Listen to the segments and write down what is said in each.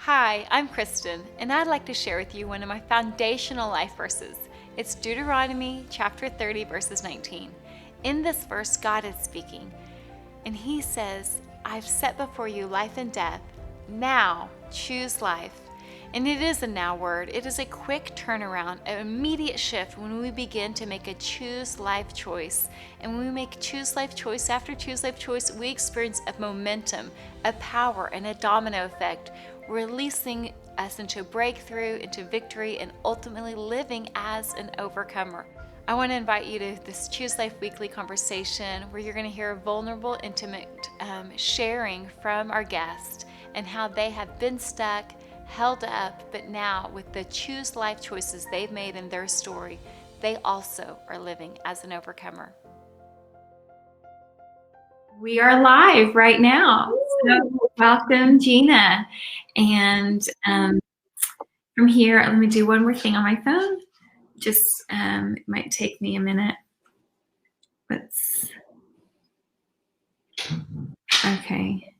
Hi, I'm Kristen, and I'd like to share with you one of my foundational life verses. It's Deuteronomy chapter 30, verses 19. In this verse, God is speaking, and He says, I've set before you life and death. Now choose life. And it is a now word. It is a quick turnaround, an immediate shift when we begin to make a choose life choice. And when we make choose life choice after choose life choice, we experience a momentum, a power, and a domino effect, releasing us into breakthrough, into victory, and ultimately living as an overcomer. I want to invite you to this Choose Life Weekly conversation where you're going to hear a vulnerable, intimate sharing from our guest and how they have been stuck, held up, but now with the Choose Life choices they've made in their story, they also are living as an overcomer. We are live right now. So welcome, Gina. And from here, let me do one more thing on my phone. Just it might take me a minute. Okay.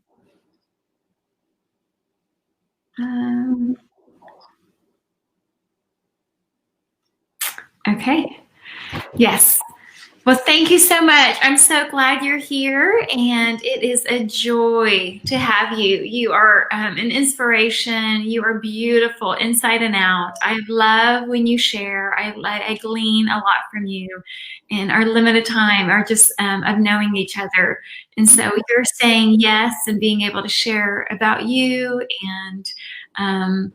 Okay. Yes. Well, thank you so much. I'm so glad you're here, and it is a joy to have you. You are an inspiration. You are beautiful inside and out. I love when you share. I glean a lot from you in our limited time or just of knowing each other. And so you're saying yes and being able to share about you and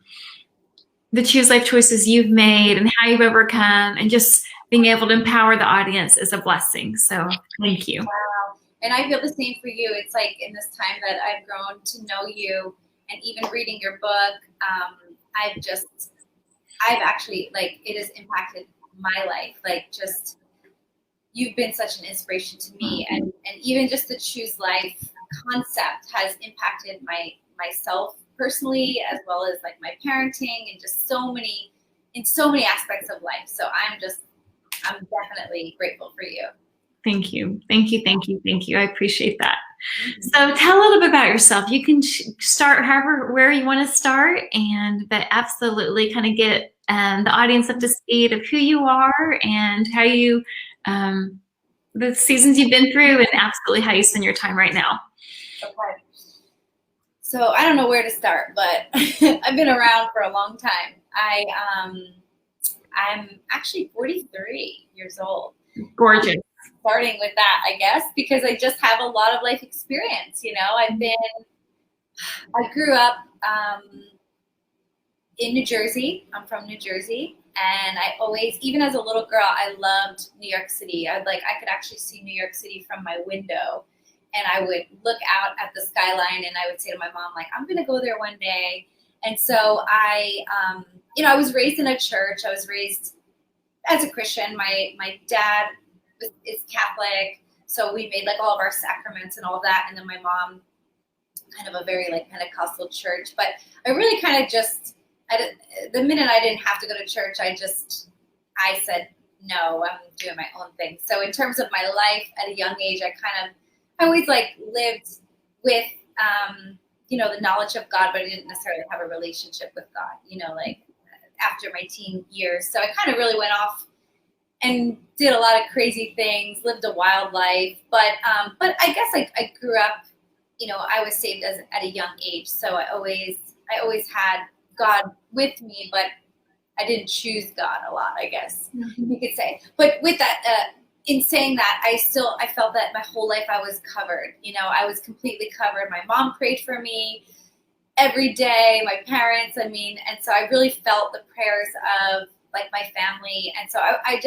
the Choose Life choices you've made and how you've overcome, and just being able to empower the audience is a blessing. So thank you. Wow. And I feel the same for you. It's like in this time that I've grown to know you, and even reading your book, I've actually, like, it has impacted my life. Like, just, you've been such an inspiration to me. And even just the Choose Life concept has impacted myself personally, as well as like my parenting and just in so many aspects of life. So I'm definitely grateful for you. Thank you. Thank you. Thank you. Thank you. I appreciate that. So tell a little bit about yourself. You can start where you want to start, but absolutely kind of get the audience up to speed of who you are and how you, the seasons you've been through, and absolutely how you spend your time right now. Okay. So I don't know where to start, but I've been around for a long time. I'm actually 43 years old. Gorgeous. Starting with that, I guess, because I just have a lot of life experience. You know, I grew up in New Jersey. I'm from New Jersey. And I always, even as a little girl, I loved New York City. I could actually see New York City from my window. And I would look out at the skyline and I would say to my mom, like, I'm going to go there one day. And so I was raised in a church. I was raised as a Christian. My dad is Catholic. So we made like all of our sacraments and all of that. And then my mom, kind of a very like Pentecostal church. But I really kind of just, the minute I didn't have to go to church, I said, no, I'm doing my own thing. So in terms of my life at a young age, I always like lived with, the knowledge of God, but I didn't necessarily have a relationship with God, like after my teen years. So I kind of really went off and did a lot of crazy things, lived a wild life. But I guess I grew up, I was saved at a young age. So I always had God with me, but I didn't choose God a lot, I guess you could say. But with that, in saying that, I felt that my whole life I was covered. I was completely covered. My mom prayed for me every day, my parents, and so I really felt the prayers of like my family. And so I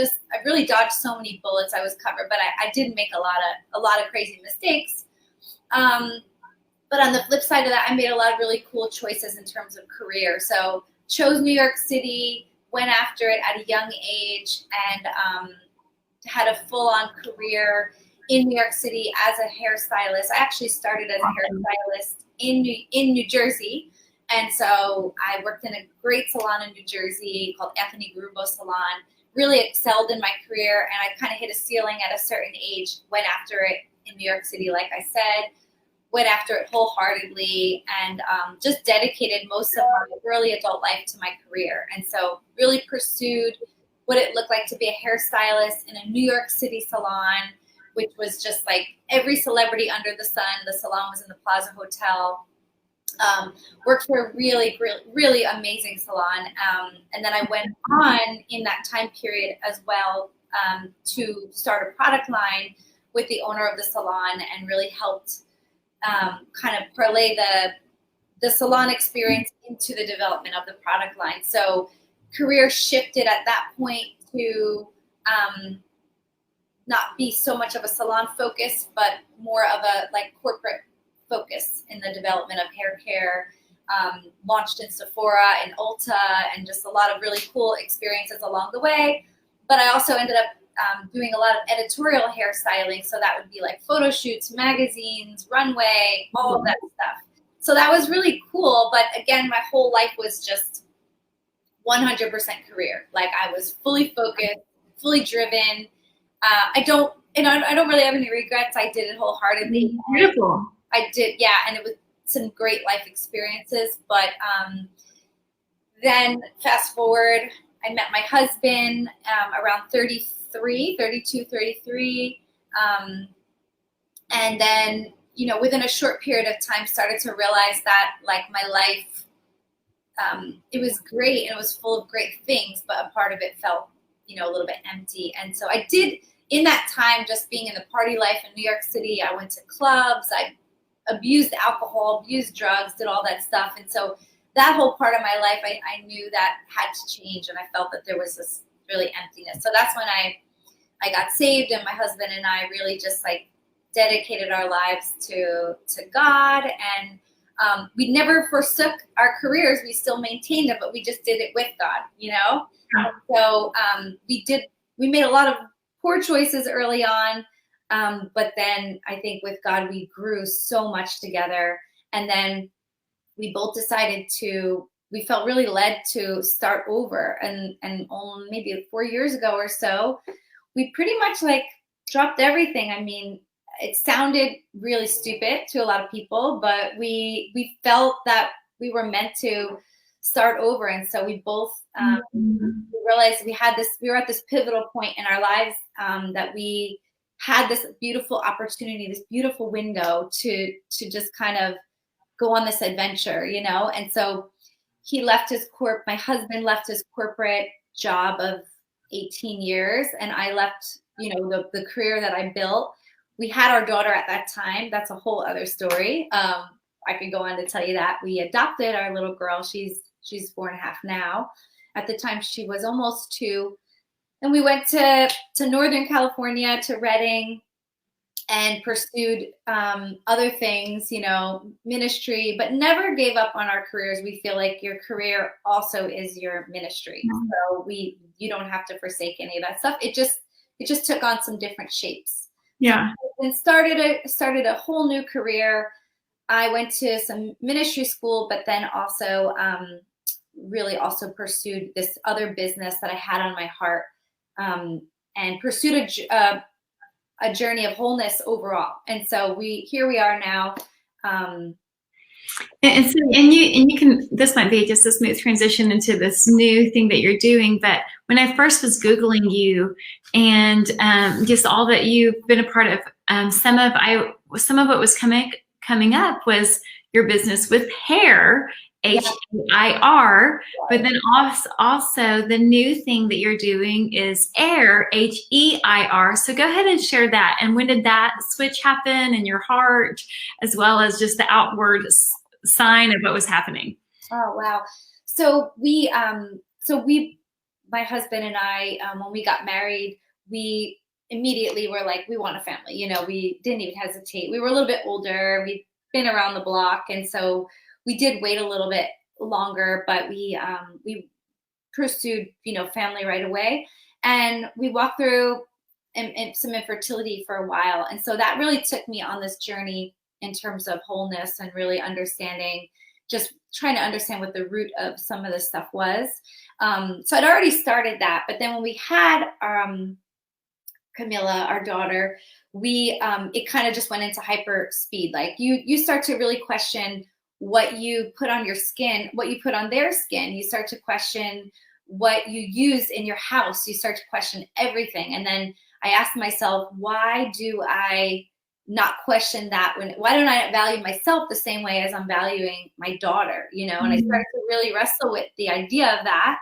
really dodged so many bullets. I was covered, but I didn't make a lot of crazy mistakes. But on the flip side of that, I made a lot of really cool choices in terms of career. So chose New York City, went after it at a young age, and had a full-on career in New York City as a hairstylist. I actually started as a hairstylist in New Jersey. And so I worked in a great salon in New Jersey called Anthony Grumbo Salon, really excelled in my career, and I kind of hit a ceiling at a certain age, went after it in New York City, like I said. went after it wholeheartedly, and just dedicated most of my early adult life to my career. And so really pursued what it looked like to be a hairstylist in a New York City salon, which was just like every celebrity under the sun. The salon was in the Plaza Hotel. Worked for a really, really, really amazing salon. And then I went on in that time period as well to start a product line with the owner of the salon, and really helped kind of parlay the salon experience into the development of the product line. So career shifted at that point to not be so much of a salon focus, but more of a like corporate focus in the development of hair care. Launched in Sephora and Ulta, and just a lot of really cool experiences along the way. But I also ended up doing a lot of editorial hairstyling. So that would be like photo shoots, magazines, runway, all of that stuff. So that was really cool. But again, my whole life was just 100% career. Like I was fully focused, fully driven. I don't really have any regrets. I did it wholeheartedly. Beautiful. I did, yeah, and it was some great life experiences. But then fast forward, I met my husband around 32, 33. And then, within a short period of time, started to realize that like my life, it was great and it was full of great things, but a part of it felt, a little bit empty. And so I did, in that time, just being in the party life in New York City, I went to clubs, I abused alcohol, abused drugs, did all that stuff. And so that whole part of my life, I knew that had to change, and I felt that there was this really emptiness. So that's when I got saved, and my husband and I really just like dedicated our lives to God. And we never forsook our careers. We still maintained them, but we just did it with God, Yeah. So we made a lot of poor choices early on. But then I think with God, we grew so much together. And then we both decided we felt really led to start over. And maybe 4 years ago or so, we pretty much like dropped everything. I mean, it sounded really stupid to a lot of people, but we felt that we were meant to start over. And so we both we realized we were at this pivotal point in our lives, that we had this beautiful opportunity, this beautiful window to just kind of go on this adventure, And so my husband left his corporate job of 18 years, and I left, the career that I built. We had our daughter at that time. That's a whole other story. I could go on to tell you that. We adopted our little girl. She's 4.5 now. At the time, she was almost 2. And we went to Northern California, to Redding, and pursued other things, ministry, but never gave up on our careers. We feel like your career also is your ministry. Mm-hmm. So you don't have to forsake any of that stuff. It just took on some different shapes. Yeah. And started a whole new career. I went to some ministry school, but then also really also pursued this other business that I had on my heart, and pursued a journey of wholeness overall. And so here we are now. And you can, this might be just a smooth transition into this new thing that you're doing. But when I first was Googling you and just all that you've been a part of, some of what was coming up was your business with hair, HEIR, but then also the new thing that you're doing is air, HEIR. So go ahead and share that. And when did that switch happen in your heart, as well as just the outward sign of what was happening? Oh, wow. So my husband and I, when we got married, we immediately were like, we want a family. We didn't even hesitate. We were a little bit older. We've been around the block. And so we did wait a little bit longer, but we pursued, family right away. And we walked through some infertility for a while. And so that really took me on this journey in terms of wholeness and really understanding, just trying to understand what the root of some of this stuff was. So I'd already started that. But then when we had Camilla, our daughter, we it kind of just went into hyper speed. Like you start to really question what you put on your skin, what you put on their skin. You start to question what you use in your house. You start to question everything. And then I asked myself, why do I not question that? Why don't I value myself the same way as I'm valuing my daughter? You know, and I started to really wrestle with the idea of that.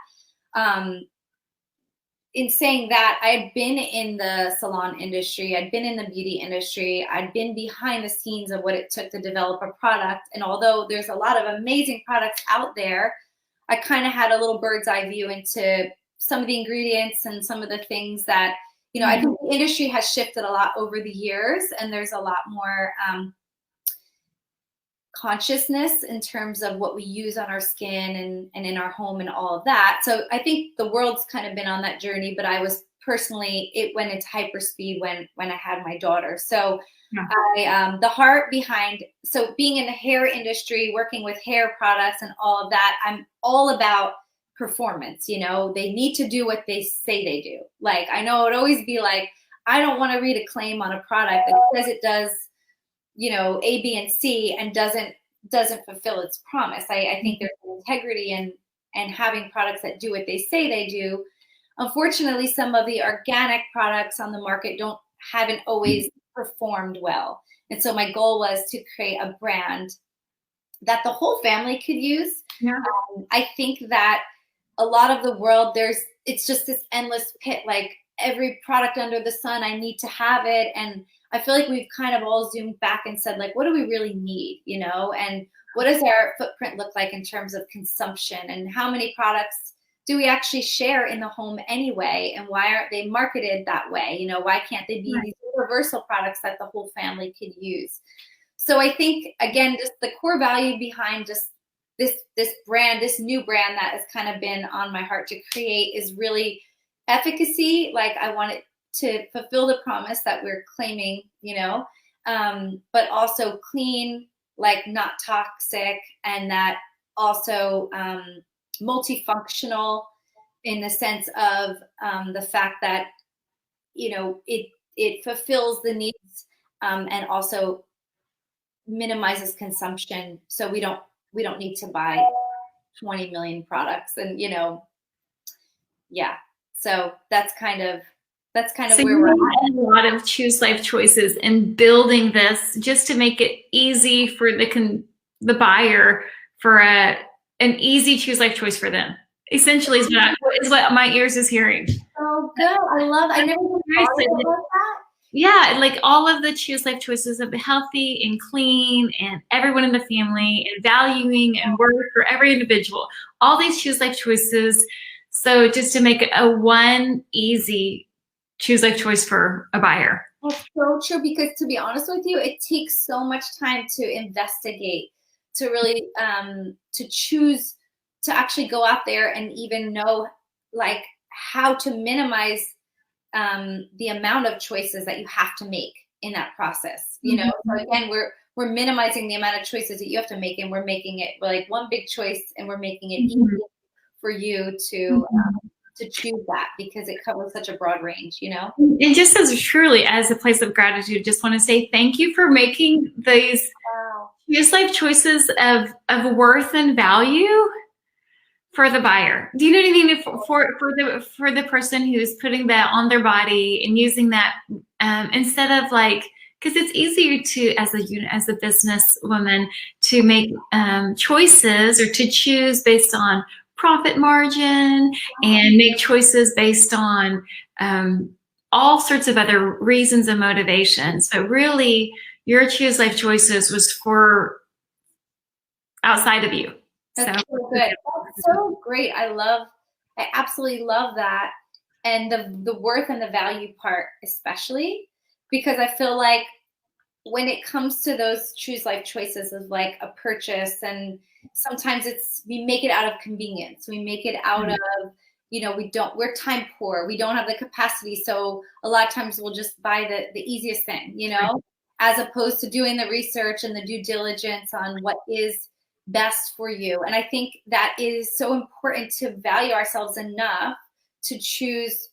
In saying that, I had been in the salon industry, I'd been in the beauty industry, I'd been behind the scenes of what it took to develop a product. And although there's a lot of amazing products out there, I kind of had a little bird's eye view into some of the ingredients and some of the things that, you know, I think the industry has shifted a lot over the years, and there's a lot more consciousness in terms of what we use on our skin and in our home and all of that. So I think the world's kind of been on that journey, but I was personally, it went into hyperspeed when I had my daughter. So the heart behind, so being in the hair industry, working with hair products and all of that, I'm all about performance. You know, they need to do what they say they do. Like, I know it would always be like, I don't want to read a claim on a product that says it does, you know, A, B, and C, and doesn't fulfill its promise. I think there's integrity and having products that do what they say they do. Unfortunately, some of the organic products on the market haven't always performed well. And so my goal was to create a brand that the whole family could use. Yeah. I think that a lot of the world, it's just this endless pit, like every product under the sun, I need to have it. And I feel like we've kind of all zoomed back and said, like, what do we really need, you know? And what does our footprint look like in terms of consumption? And how many products do we actually share in the home anyway? And why aren't they marketed that way? You know, why can't they be these universal products that the whole family could use? So I think, again, just the core value behind just this brand, this new brand that has kind of been on my heart to create is really efficacy. Like, I want it to fulfill the promise that we're claiming, you know, but also clean, like not toxic, and that also multifunctional in the sense of the fact that, you know, it fulfills the needs and also minimizes consumption. So we don't need to buy 20 million products, and, you know, yeah. So that's kind of so where we're at. A lot of Choose Life choices and building this just to make it easy for the buyer, for an easy Choose Life choice for them. Essentially, is what my ears is hearing. Oh, good! I love. I never thought about that. Yeah, like all of the Choose Life choices of healthy and clean, and everyone in the family, and valuing and work for every individual. All these Choose Life choices. So just to make it a one easy Choose Life choice for a buyer. That's so true, because to be honest with you, it takes so much time to investigate, to really to choose, to actually go out there and even know like how to minimize the amount of choices that you have to make in that process. You know, so again, we're minimizing the amount of choices that you have to make, and we're making it like one big choice, and we're making it easy for you to choose that, because it covers such a broad range, you know? And just truly as a place of gratitude, just want to say thank you for making these Choose Life choices of worth and value for the buyer. Do you know what I mean? For the person who's putting that on their body and using that instead of like, because it's easier to, as a business woman, to make choices or to choose based on profit margin and make choices based on all sorts of other reasons and motivations. But really, your Choose Life choices was for outside of you. That's so good. That's so great. I absolutely love that. And the worth and the value part, especially, because I feel like when it comes to those Choose Life choices of like a purchase, and sometimes we make it out of convenience. We make it out of, you know, we're time poor. We don't have the capacity. So a lot of times we'll just buy the easiest thing, you know, as opposed to doing the research and the due diligence on what is best for you. And I think that is so important, to value ourselves enough to choose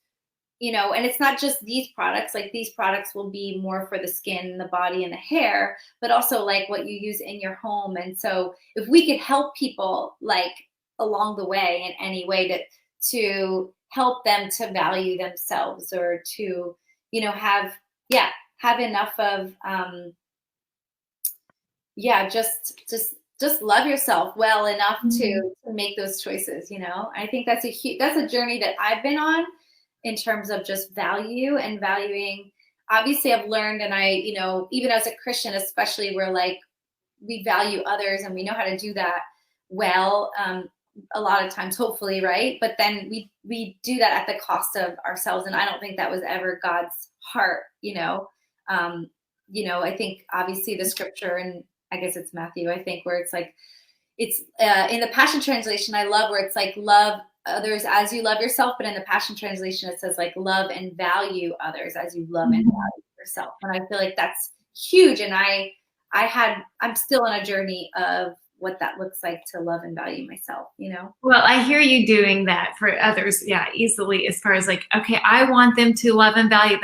and it's not just these products, like these products will be more for the skin, the body, and the hair, but also like what you use in your home. And so if we could help people like along the way in any way to help them to value themselves, or to, have enough of, just love yourself well enough to make those choices. I think that's a journey that I've been on, in terms of just value and valuing. Obviously I've learned, and I, even as a Christian, especially, where like we value others and we know how to do that well, a lot of times, hopefully, right? But then we do that at the cost of ourselves. And I don't think that was ever God's heart, I think obviously the scripture, and I guess it's Matthew, I think, where it's like, it's in the Passion Translation, I love where it's like, love others as you love yourself. But in the Passion Translation, it says like, love and value others as you love and value yourself. And I feel like that's huge. And I'm still on a journey of what that looks like, to love and value myself, Well, I hear you doing that for others, easily, as far as like, okay, I want them to love and value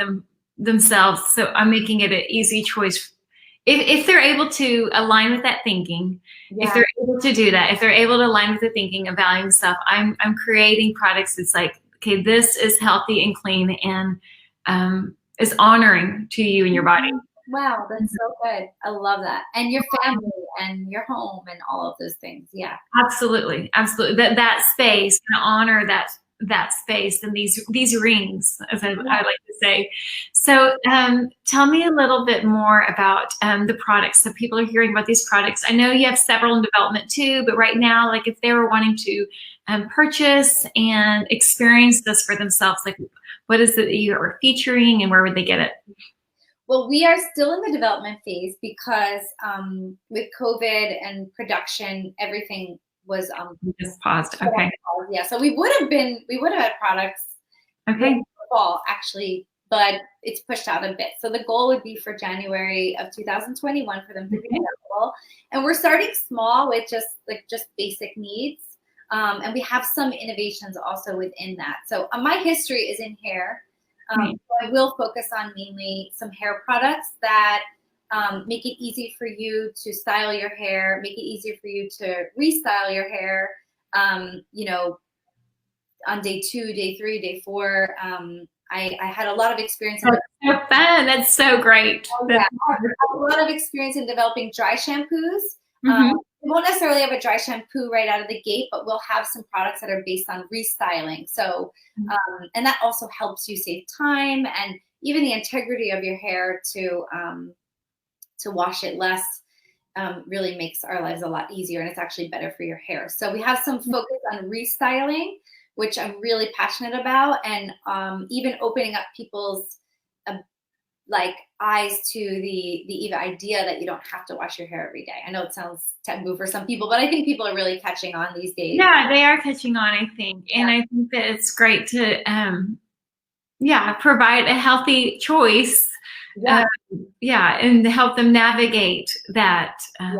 themselves, so I'm making it an easy choice. If they're able to align with that thinking, if they're able to do that, if they're able to align with the thinking of valuing stuff, I'm creating products that's like, okay, this is healthy and clean, and is honoring to you and your body. Wow, that's so good. I love that. And your family and your home and all of those things. Yeah. Absolutely. That space, and honor that space, and these rings, as I like to say. So tell me a little bit more about the products that people are hearing about. These products, I know you have several in development too, but right now, like if they were wanting to purchase and experience this for themselves, like what is it that you are featuring, and where would they get it? Well, we are still in the development phase, because with COVID and production, everything was just paused. Okay. Yeah, so we would have had products in the fall, actually, but it's pushed out a bit. So the goal would be for January of 2021 for them to be available. And we're starting small with just basic needs. And we have some innovations also within that. So my history is in hair. So I will focus on mainly some hair products that make it easy for you to style your hair, make it easier for you to restyle your hair, on day 2, day 3, day 4. I had a lot of experience. That's so fun. That's so great. I have a lot of experience in developing dry shampoos. We won't necessarily have a dry shampoo right out of the gate, but we'll have some products that are based on restyling. So, and that also helps you save time and even the integrity of your hair to wash it less. Really makes our lives a lot easier, and it's actually better for your hair. So we have some focus on restyling, which I'm really passionate about, and even opening up people's eyes to the idea that you don't have to wash your hair every day. I know it sounds taboo for some people, but I think people are really catching on these days. Yeah, they are catching on, I think. And I think that it's great to provide a healthy choice. And help them navigate that. A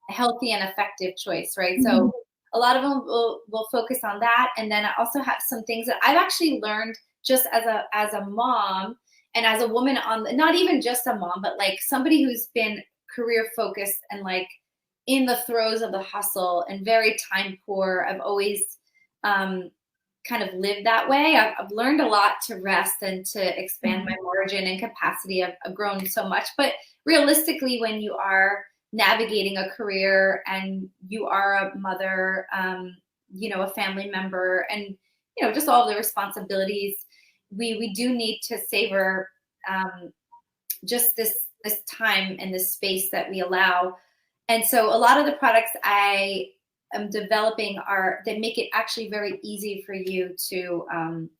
healthy and effective choice, right? So a lot of them will focus on that. And then I also have some things that I've actually learned just as a mom, and as a woman not even just a mom, but like somebody who's been career focused and like in the throes of the hustle and very time poor. I've always kind of lived that way. I've learned a lot to rest and to expand my margin and capacity. I've grown so much, but realistically, when you are navigating a career and you are a mother, a family member, and just all the responsibilities, we do need to savor just this time and this space that we allow. And so a lot of the products I am developing they make it actually very easy for you to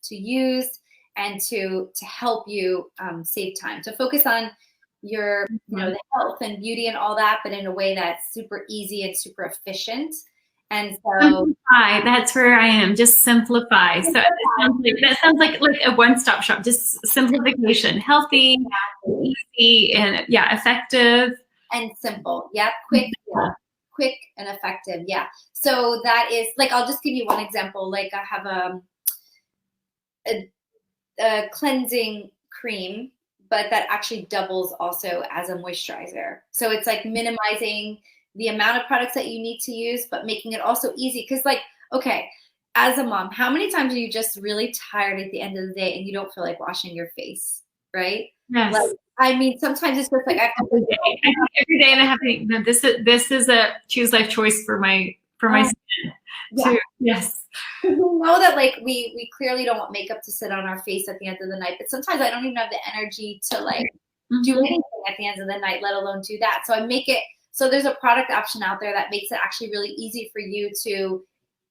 use and to help you save time, to focus on your the health and beauty and all that, but in a way that's super easy and super efficient. And so simplify, that's where I am. Just simplify. So that sounds like a one-stop shop. Just simplification, healthy, easy, and effective and simple. Quick and effective. Yeah. So that is I'll just give you one example. Like I have a cleansing cream, but that actually doubles also as a moisturizer. So it's like minimizing the amount of products that you need to use, but making it also easy. Because like, okay, as a mom, how many times are you just really tired at the end of the day and you don't feel like washing your face, right? Yes. Like, I mean, sometimes it's just like every day, and I have to. No, this is a choose life choice for my skin. Yeah. Too. Yes. We know that like we clearly don't want makeup to sit on our face at the end of the night, but sometimes I don't even have the energy to like do anything at the end of the night, let alone do that. So I make it so there's a product option out there that makes it actually really easy for you to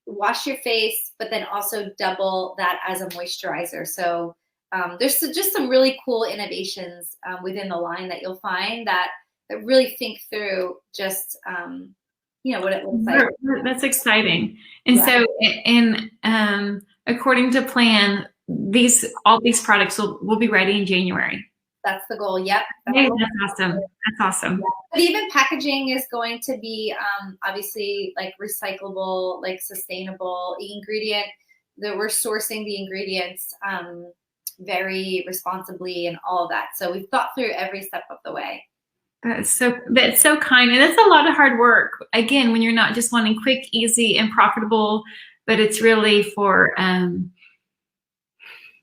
wash your face, but then also double that as a moisturizer. So there's just some really cool innovations within the line that you'll find that really think through just what it looks like. That's exciting. And so, according to plan, all these products will be ready in January. That's the goal. Yep. That's awesome. That's awesome. Yeah. But even packaging is going to be obviously like recyclable, like sustainable ingredient. That we're sourcing the ingredients very responsibly and all of that. So we've thought through every step of the way. That's so kind, and it's a lot of hard work. Again, when you're not just wanting quick, easy, and profitable, but it's really for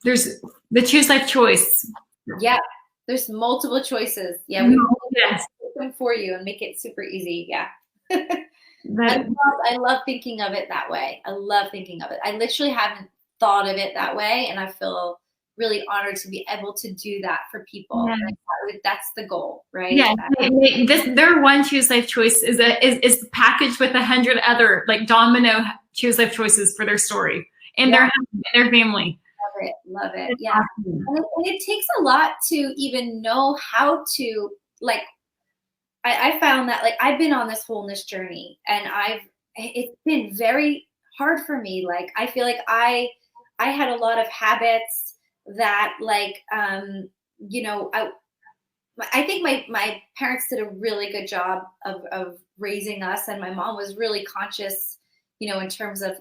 there's the choose life choice. Yeah, there's multiple choices. Yeah, we make them for you and make it super easy. Yeah. I love thinking of it that way. I love thinking of it. I literally haven't thought of it that way, and I feel really honored to be able to do that for people. Yeah. Like, that's the goal, right? Yeah, their one choose life choice is packaged with 100 other like domino choose life choices for their story and their family. Love it. Yeah, awesome. And it takes a lot to even know how to like. I found that like I've been on this wholeness journey, and it's been very hard for me. Like I feel like I had a lot of habits that like I think my parents did a really good job of raising us, and my mom was really conscious, in terms of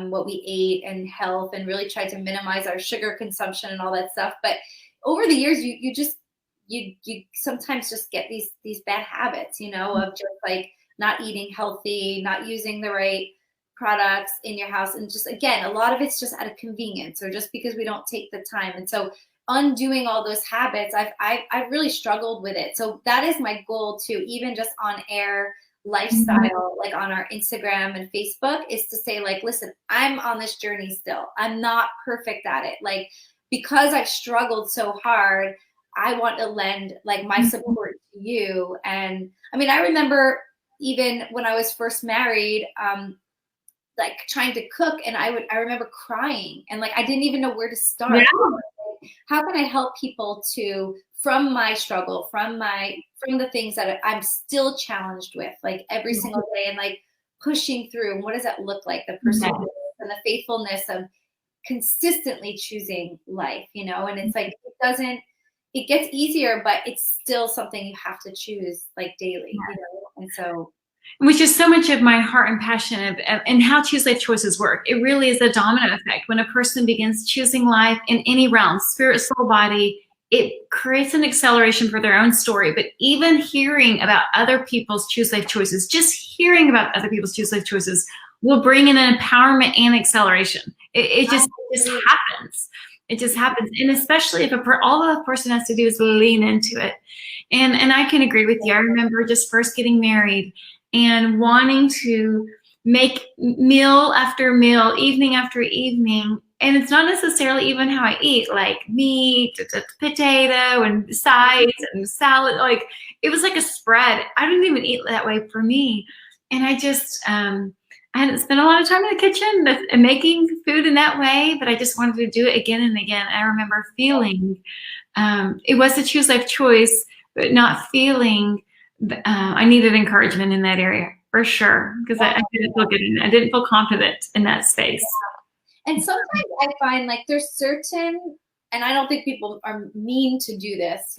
what we ate and health, and really tried to minimize our sugar consumption and all that stuff. But over the years, you sometimes just get these bad habits, of just like not eating healthy, not using the right products in your house, and just again, a lot of it's just out of convenience or just because we don't take the time. And so undoing all those habits, I've really struggled with it. So that is my goal too, even just on air lifestyle, like on our Instagram and Facebook, is to say like, listen, I'm on this journey still. I'm not perfect at it. Like, because I've struggled so hard, I want to lend like my support to you. And I mean, I remember even when I was first married, like trying to cook, and I remember crying, and like I didn't even know where to start. Yeah. How can I help people from my struggle, from the things that I'm still challenged with, like every single day, and like pushing through? And what does that look like? The perseverance and the faithfulness of consistently choosing life, and it's like it gets easier, but it's still something you have to choose like daily, and so. Which is so much of my heart and passion and how choose life choices work. It really is a domino effect. When a person begins choosing life in any realm, spirit, soul, body, it creates an acceleration for their own story. But even hearing about other people's choose life choices, just hearing about other people's choose life choices will bring in an empowerment and acceleration. It just happens. It just happens. And especially if all a person has to do is lean into it. And I can agree with you. I remember just first getting married and wanting to make meal after meal, evening after evening. And it's not necessarily even how I eat, like meat, potato, and sides and salad. Like it was like a spread. I didn't even eat that way for me. And I just, I hadn't spent a lot of time in the kitchen and making food in that way, but I just wanted to do it again and again. I remember feeling, it was a choose life choice, but not feeling I needed encouragement in that area for sure, because I didn't feel good. I didn't feel confident in that space. And sometimes I find like there's certain, and I don't think people are mean to do this,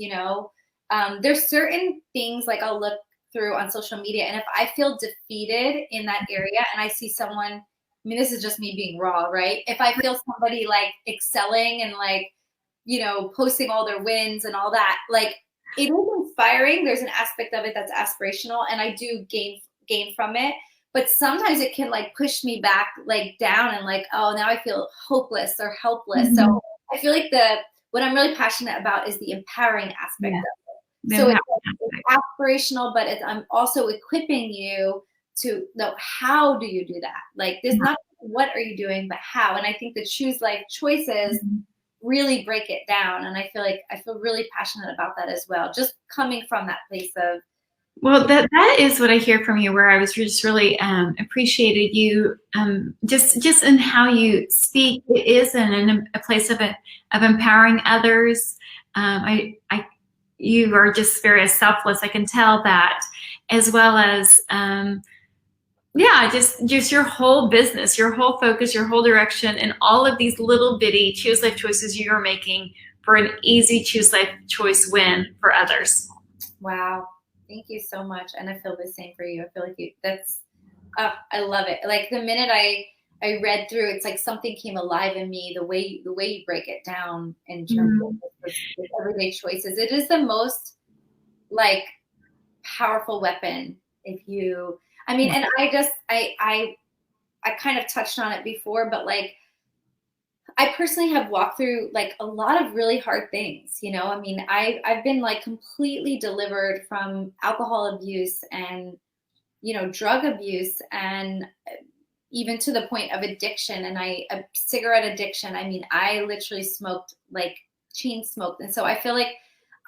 there's certain things like I'll look through on social media, and if I feel defeated in that area and I see someone, I mean, this is just me being raw, right? If I feel somebody like excelling and like posting all their wins and all that. Like, it is inspiring. There's an aspect of it that's aspirational, and I do gain from it. But sometimes it can like push me back, like down, and like, oh, now I feel hopeless or helpless. Mm-hmm. So I feel like what I'm really passionate about is the empowering aspect of it. So it's aspirational, but I'm also equipping you to know, how do you do that? Like, there's not what are you doing, but how. And I think the Choose Life choices really break it down. And I feel really passionate about that as well. Just coming from that place of, well, that is what I hear from you, where I was just really appreciated you just in how you speak. It is in a place of empowering others. You are just very selfless. I can tell that, as well as just your whole business, your whole focus, your whole direction, and all of these little bitty Choose Life choices you're making for an easy Choose Life choice win for others. Wow. Thank you so much. And I feel the same for you. I feel like I love it. Like, the minute I read through, it's like something came alive in me, the way you break it down in terms of everyday choices. It is the most like powerful weapon. And I kind of touched on it before, but like, I personally have walked through like a lot of really hard things, I've been like completely delivered from alcohol abuse and, drug abuse, and even to the point of addiction, and a cigarette addiction. I literally smoked, like chain smoked. And so I feel like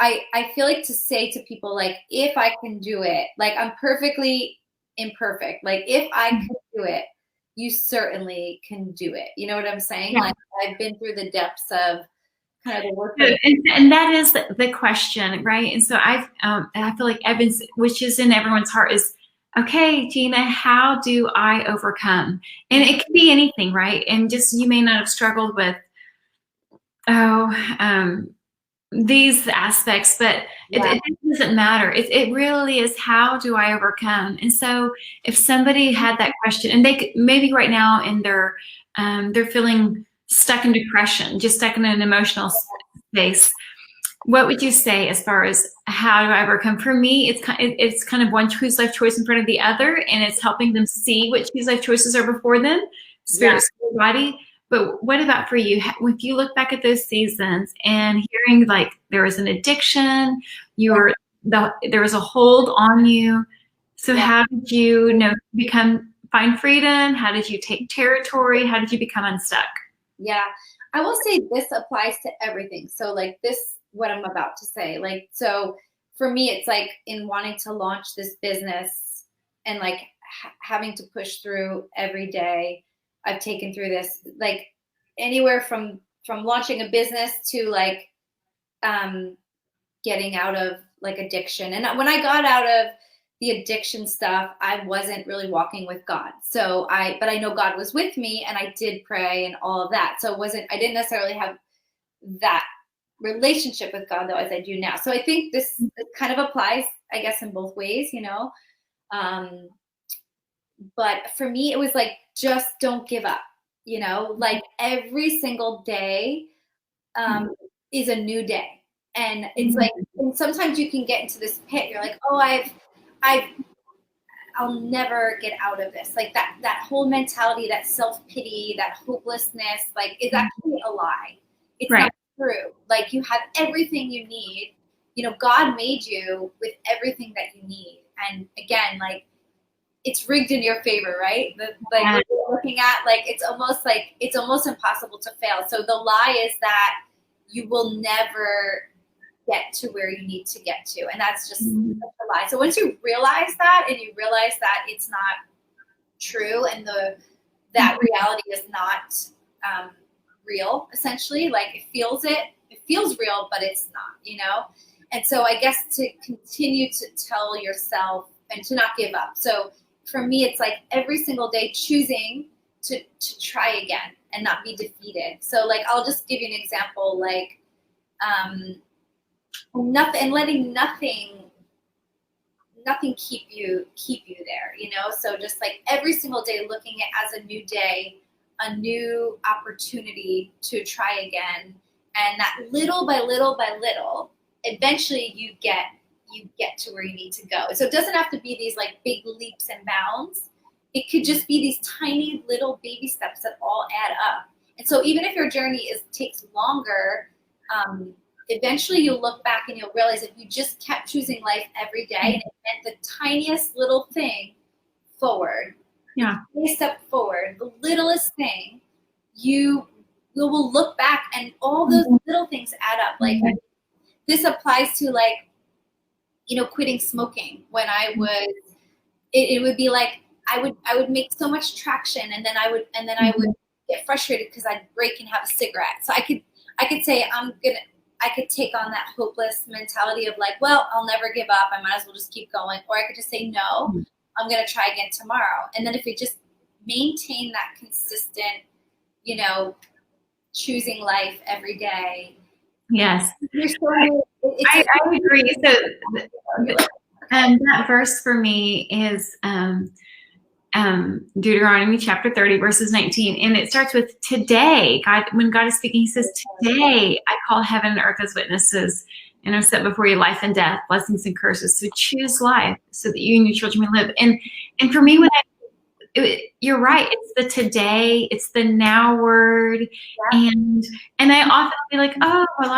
to say to people, like, if I can do it, like, I'm perfectly imperfect. Like, if I can do it, you certainly can do it. You know what I'm saying? Yeah. Like, I've been through the depths of kind of the work. And that is the question, right? And so I feel like Evans, which is in everyone's heart, is, okay, Gina, how do I overcome? And it could be anything, right? And just, you may not have struggled with, these aspects, but it doesn't matter. It really is, how do I overcome? And so if somebody had that question, and they could, maybe right now in their, they're feeling stuck in depression, just stuck in an emotional space, what would you say as far as how do I overcome? For me, it's kind of one Choose Life choice in front of the other, and it's helping them see what Choose Life choices are before them, spirit, soul, body. But what about for you? If you look back at those seasons and hearing like there was an addiction, there was a hold on you. So how did you find freedom? How did you take territory? How did you become unstuck? Yeah, I will say this applies to everything. So like this, what I'm about to say, like, so for me, it's like in wanting to launch this business and like having to push through every day. I've taken through this, like anywhere from launching a business to like getting out of like addiction. And when I got out of the addiction stuff, I wasn't really walking with God. So but I know God was with me, and I did pray and all of that. So I didn't necessarily have that relationship with God though as I do now. So I think this kind of applies, I guess, in both ways, but for me, it was like, just don't give up, like every single day is a new day. And it's like, and sometimes you can get into this pit. You're like, oh, I'll never get out of this. Like that whole mentality, that self-pity, that hopelessness, like, is actually a lie. It's not true. Like, you have everything you need. God made you with everything that you need. And again, like, it's rigged in your favor, right? What you're looking at, like, it's almost impossible to fail. So the lie is that you will never get to where you need to get to. And that's just a lie. So once you realize that, and you realize that it's not true, and that reality is not real, essentially, like it feels real, but it's not, And so I guess to continue to tell yourself and to not give up. So for me, it's like every single day choosing to try again and not be defeated. So like, I'll just give you an example, like, letting nothing keep you there, So just like every single day, looking at it as a new day, a new opportunity to try again, And that little by little by little, eventually you get to where you need to go. So it doesn't have to be these like big leaps and bounds. It could just be these tiny little baby steps that all add up. And so even if your journey takes longer, eventually you'll look back and you'll realize if you just kept choosing life every day and it meant the tiniest little thing forward, a step forward, the littlest thing, you will look back and all those little things add up. Like this applies to like, quitting smoking. When I was, it would be like, I would make so much traction and then I would get frustrated because I'd break and have a cigarette. So I could say I could take on that hopeless mentality of like, well, I'll never give up. I might as well just keep going. Or I could just say, no, I'm going to try again tomorrow. And then if we just maintain that consistent, choosing life every day. Yes. I agree. So that verse for me is Deuteronomy chapter 30, verses 19. And it starts with today. When God is speaking, he says, today I call heaven and earth as witnesses, and I've set before you life and death, blessings and curses. So choose life so that you and your children may live. And for me, you're right. It's the today. It's the now word. Yeah. And I often be like, oh, well,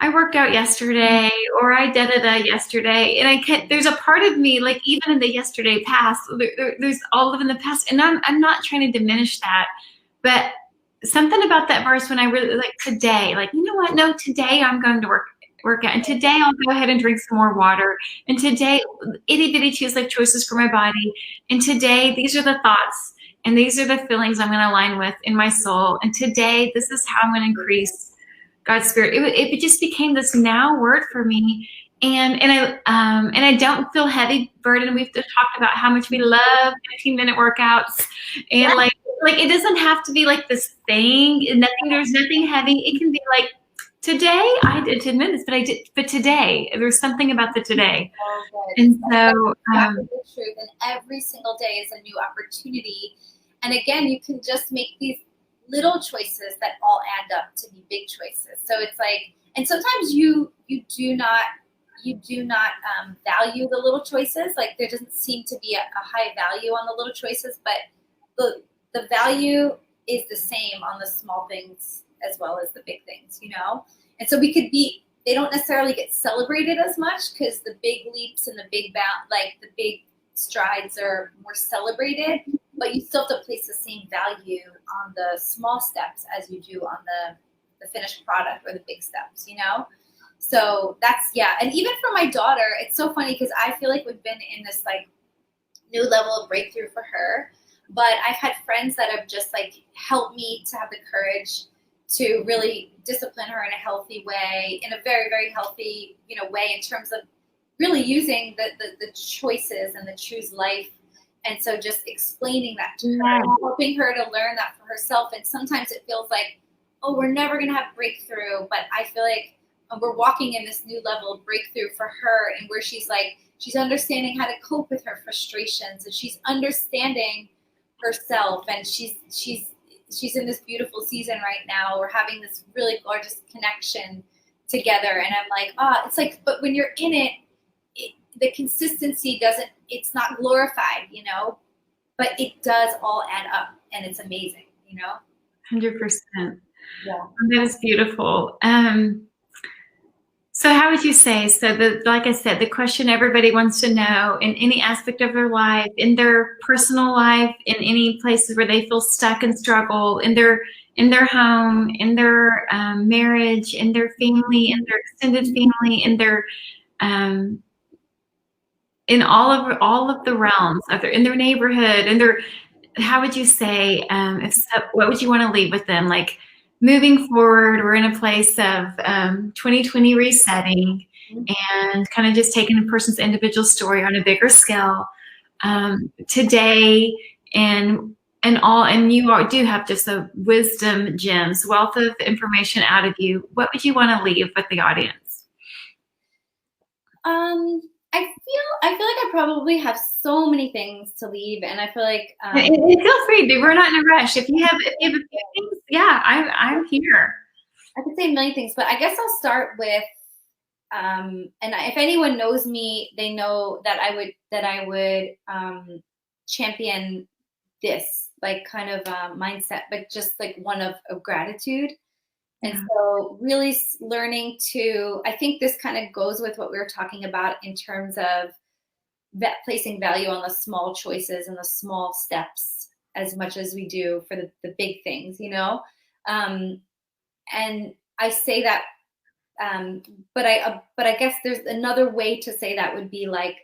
I worked out yesterday, or I did yesterday. And there's a part of me, like even in the yesterday past, there's all of in the past. And I'm not trying to diminish that, but something about that verse when I really like today, like, you know what? No, today I'm going to work out. And today I'll go ahead and drink some more water. And today, itty bitty choose life choices for my body. And today, these are the thoughts and these are the feelings I'm going to align with in my soul. And today, this is how I'm going to increase God's spirit. It just became this now word for me. And I don't feel heavy burden. We've just talked about how much we love 15-minute workouts, and like it doesn't have to be like this thing. There's nothing heavy. It can be like, today I did 10 minutes, but today there's something about the today. And so that's the truth. And every single day is a new opportunity. And again, you can just make these little choices that all add up to be big choices. So it's like, and sometimes you do not value the little choices. Like there doesn't seem to be a high value on the little choices, but the value is the same on the small things as well as the big things, And so they don't necessarily get celebrated as much because the big leaps and the big strides are more celebrated, but you still have to place the same value on the small steps as you do on the finished product or the big steps, So that's, and even for my daughter, it's so funny because I feel like we've been in this like new level of breakthrough for her, but I've had friends that have just like helped me to have the courage to really discipline her in a healthy way, in a very, very healthy, way in terms of really using the choices and the choose life. And so just explaining that to her, helping her to learn that for herself. And sometimes it feels like, oh, we're never going to have breakthrough. But I feel like we're walking in this new level of breakthrough for her, and where she's understanding how to cope with her frustrations, and she's understanding herself, and she's in this beautiful season right now. We're having this really gorgeous connection together. And I'm like, it's like, but when you're in it, the consistency it's not glorified, but it does all add up, and it's amazing, 100%. Yeah. That was beautiful. So how would you say, like I said, the question everybody wants to know in any aspect of their life, in their personal life, in any places where they feel stuck and struggle, in their home, in their marriage, in their family, in their extended family, in their in all of the realms in their neighborhood, how would you say, what would you want to leave with them? Like moving forward, we're in a place of 2020 resetting and kind of just taking a person's individual story on a bigger scale today, and you do have just a wisdom gems, wealth of information out of you. What would you want to leave with the audience? I feel like I probably have so many things to leave, and I feel like feel free. We're not in a rush. If you have a few things, I'm here. I could say a million things, but I guess I'll start with, if anyone knows me, they know that I would champion this like kind of mindset, but just like one of gratitude. And so really learning to, I think this kind of goes with what we were talking about in terms of that placing value on the small choices and the small steps as much as we do for the big things, you know? And I say that, but I guess there's another way to say that would be like,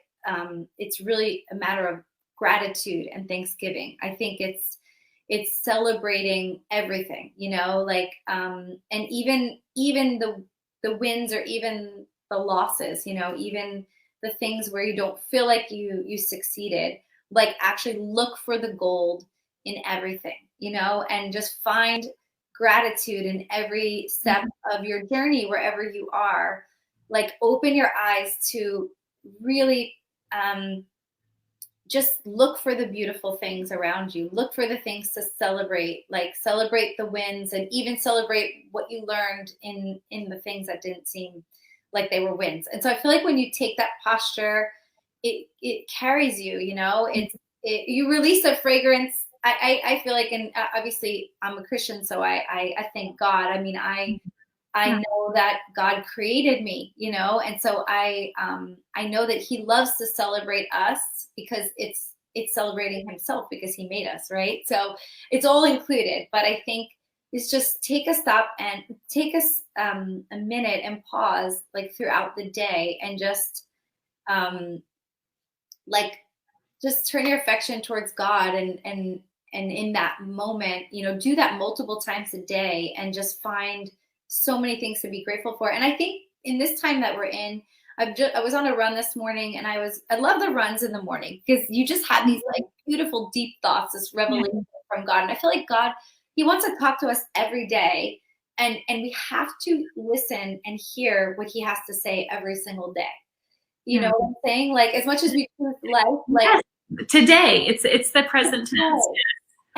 it's really a matter of gratitude and thanksgiving. I think it's celebrating everything, you know, like, and even the wins or even the losses, you know, even the things where you don't feel like you succeeded, like actually look for the gold in everything, you know, and just find gratitude in every step of your journey, wherever you are. Like open your eyes to really, just look for the beautiful things around you. Look for the things to celebrate, like celebrate the wins and even celebrate what you learned in the things that didn't seem like they were wins. And so I feel like when you take that posture, it carries you, you know, you release a fragrance. I feel like, and obviously I'm a Christian, so I thank God. I mean, I know that God created me, you know, and so I know that He loves to celebrate us because it's celebrating Himself because He made us, right? So it's all included. But I think it's just take a stop and take a minute and pause, like throughout the day, and just like just turn your affection towards God, and in that moment, you know, do that multiple times a day, and just find so many things to be grateful for. And I think in this time that we're in, I was on a run this morning, and I love the runs in the morning because you just have these like beautiful, deep thoughts, this revelation from God. And I feel like God, He wants to talk to us every day, and we have to listen and hear what He has to say every single day. You know what I'm saying? Like as much as we choose life, like today, it's the present tense.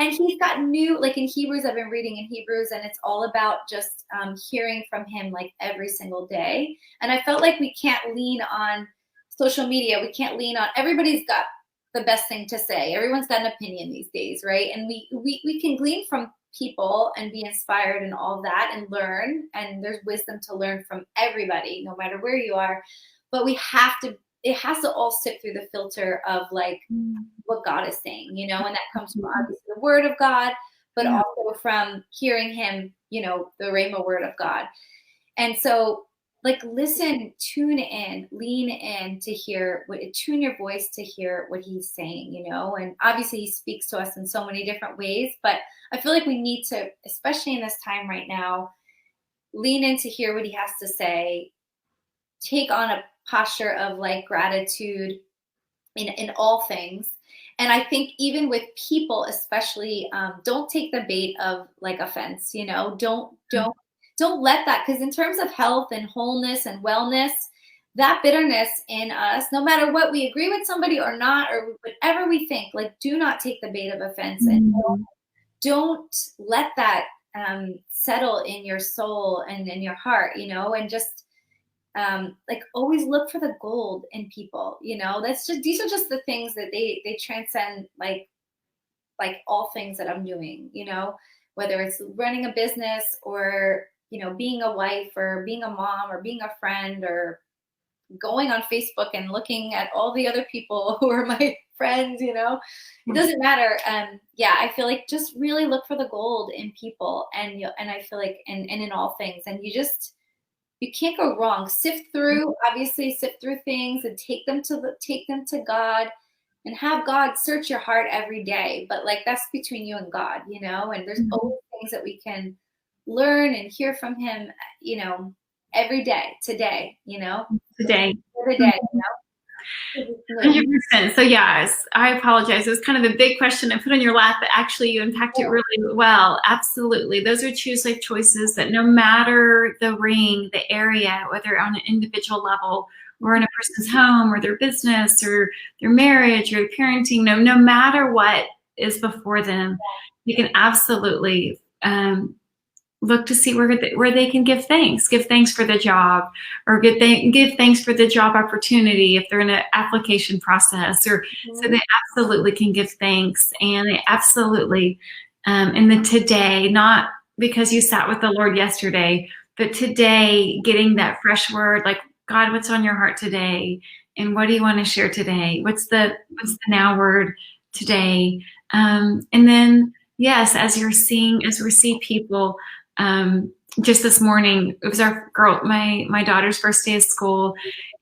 And He's got new, like in Hebrews, I've been reading in Hebrews, and it's all about just hearing from Him like every single day. And I felt like we can't lean on social media. We can't lean on, everybody's got the best thing to say. Everyone's got an opinion these days, right? And we can glean from people and be inspired and all that and learn. And there's wisdom to learn from everybody, no matter where you are. But it has to all sit through the filter of like what God is saying, you know, and that comes from obviously the Word of God, but also from hearing Him, you know, the Rhema Word of God. And so like listen, tune in, lean in to hear tune your voice to hear what He's saying, you know, and obviously He speaks to us in so many different ways, but I feel like we need to, especially in this time right now, lean in to hear what He has to say, take on a posture of like gratitude in all things. And I think even with people, especially, don't take the bait of like offense, you know, don't let that, because in terms of health and wholeness and wellness, that bitterness in us, no matter what we agree with somebody or not, or whatever we think, like do not take the bait of offense, and don't let that settle in your soul and in your heart, you know, and just like always look for the gold in people, you know. These are just the things that they transcend like all things that I'm doing, you know, whether it's running a business or, you know, being a wife or being a mom or being a friend or going on Facebook and looking at all the other people who are my friends, you know, it doesn't matter. I feel like just really look for the gold in people, and I feel like and in all things, and you can't go wrong. Sift through things and take them to God, and have God search your heart every day. But like that's between you and God, you know, and there's always things that we can learn and hear from Him, you know, every day, today, you know, every day, you know. 100%. So yes, I apologize. It was kind of a big question I put on your lap, but actually you unpacked it really well. Absolutely. Those are choose life choices that no matter the ring, the area, whether on an individual level or in a person's home or their business or their marriage or parenting, no matter what is before them, you can absolutely look to see where they can give thanks. Give thanks for the job, or give thanks for the job opportunity if they're in an application process, or so they absolutely can give thanks, and they absolutely in the today, not because you sat with the Lord yesterday, but today, getting that fresh word, like, God, what's on your heart today? And what do you want to share today? What's the now word today? And then, yes, as we see people, just this morning, it was my daughter's first day of school,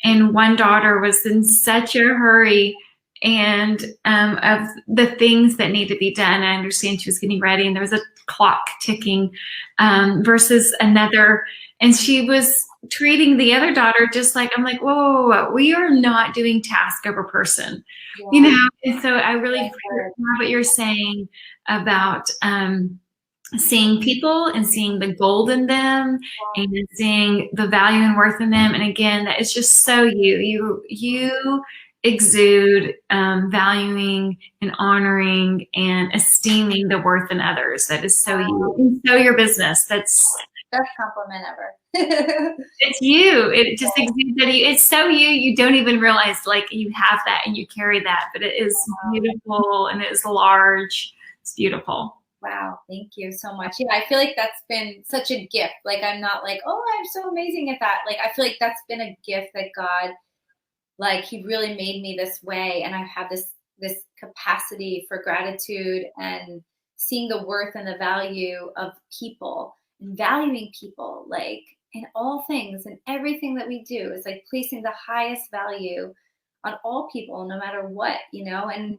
and one daughter was in such a hurry and of the things that need to be done. I understand she was getting ready, and there was a clock ticking versus another, and she was treating the other daughter just like, I'm like, whoa, we are not doing task over person, and so I really hear what you're saying about seeing people and seeing the gold in them and seeing the value and worth in them. And again, that is just so you exude valuing and honoring and esteeming the worth in others. That is so you, and so your business. That's best compliment ever. It's you. It just exudes that you. It's so you. You don't even realize like you have that and you carry that, but it is beautiful and it is large. It's beautiful. Wow, thank you so much. Yeah, I feel like that's been such a gift. Like, I'm not like, oh, I'm so amazing at that. Like, I feel like that's been a gift that God, like, he really made me this way, and I have this capacity for gratitude and seeing the worth and the value of people and valuing people, like, in all things and everything that we do is like placing the highest value on all people, no matter what, and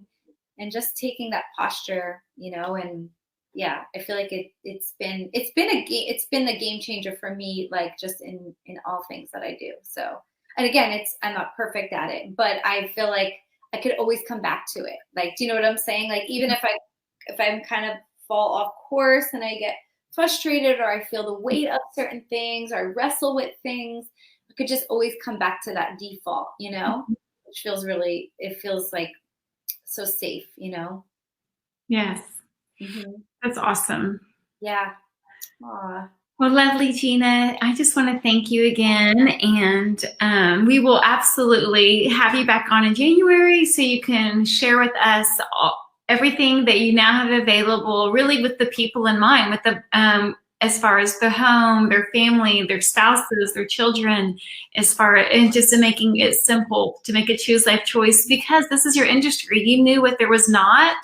just taking that posture, and yeah, I feel like it's been the game changer for me, like, just in all things that I do. So, and again, I'm not perfect at it, but I feel like I could always come back to it. Like, do you know what I'm saying? Like, even if I'm kind of fall off course and I get frustrated, or I feel the weight of certain things, or I wrestle with things, I could just always come back to that default, which feels like so safe, Yes. Mm-hmm. That's awesome. Yeah. Aww. Well, lovely, Gina. I just want to thank you again, and we will absolutely have you back on in January so you can share with us everything that you now have available, really with the people in mind, with the as far as the home, their family, their spouses, their children, and just in making it simple to make a choose life choice, because this is your industry. You knew what there was not,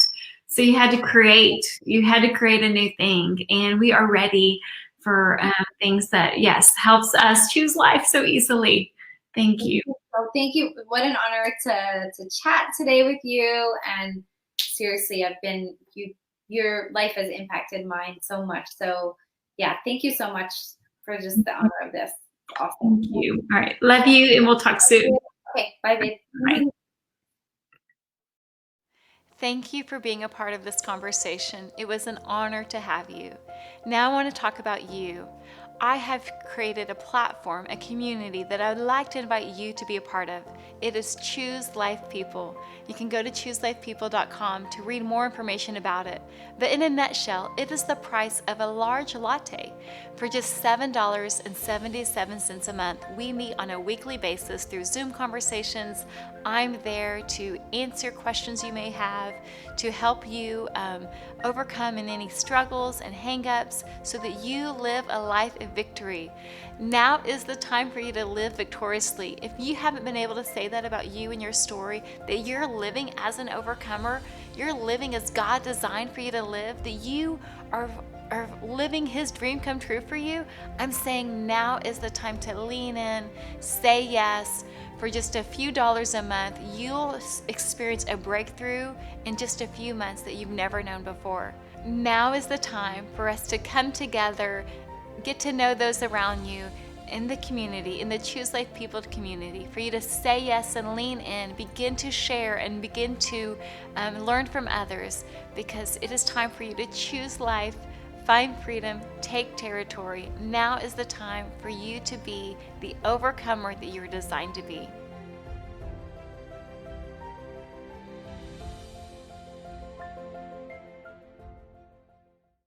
so you had to create a new thing, and we are ready for things that, yes, helps us choose life so easily. Thank you. So thank you. What an honor to chat today with you. And seriously, your life has impacted mine so much. So yeah, thank you so much for just the honor of this. Awesome. Thank you. All right. Love you, and we'll talk soon. Okay. Bye, babe. Bye. Thank you for being a part of this conversation. It was an honor to have you. Now I want to talk about you. I have created a platform, a community that I would like to invite you to be a part of. It is Choose Life People. You can go to chooselifepeople.com to read more information about it. But in a nutshell, it is the price of a large latte. For just $7.77 a month, we meet on a weekly basis through Zoom conversations. I'm there to answer questions you may have, to help you overcome in any struggles and hang-ups so that you live a life of victory. Now is the time for you to live victoriously. If you haven't been able to say that about you and your story, that you're living as an overcomer, you're living as God designed for you to live, that you are living His dream come true for you, I'm saying now is the time to lean in, say yes. For just a few dollars a month, you'll experience a breakthrough in just a few months that you've never known before. Now is the time for us to come together, get to know those around you in the community, in the Choose Life People community, for you to say yes and lean in, begin to share and begin to learn from others, because it is time for you to choose life, find freedom, take territory. Now is the time for you to be the overcomer that you're designed to be.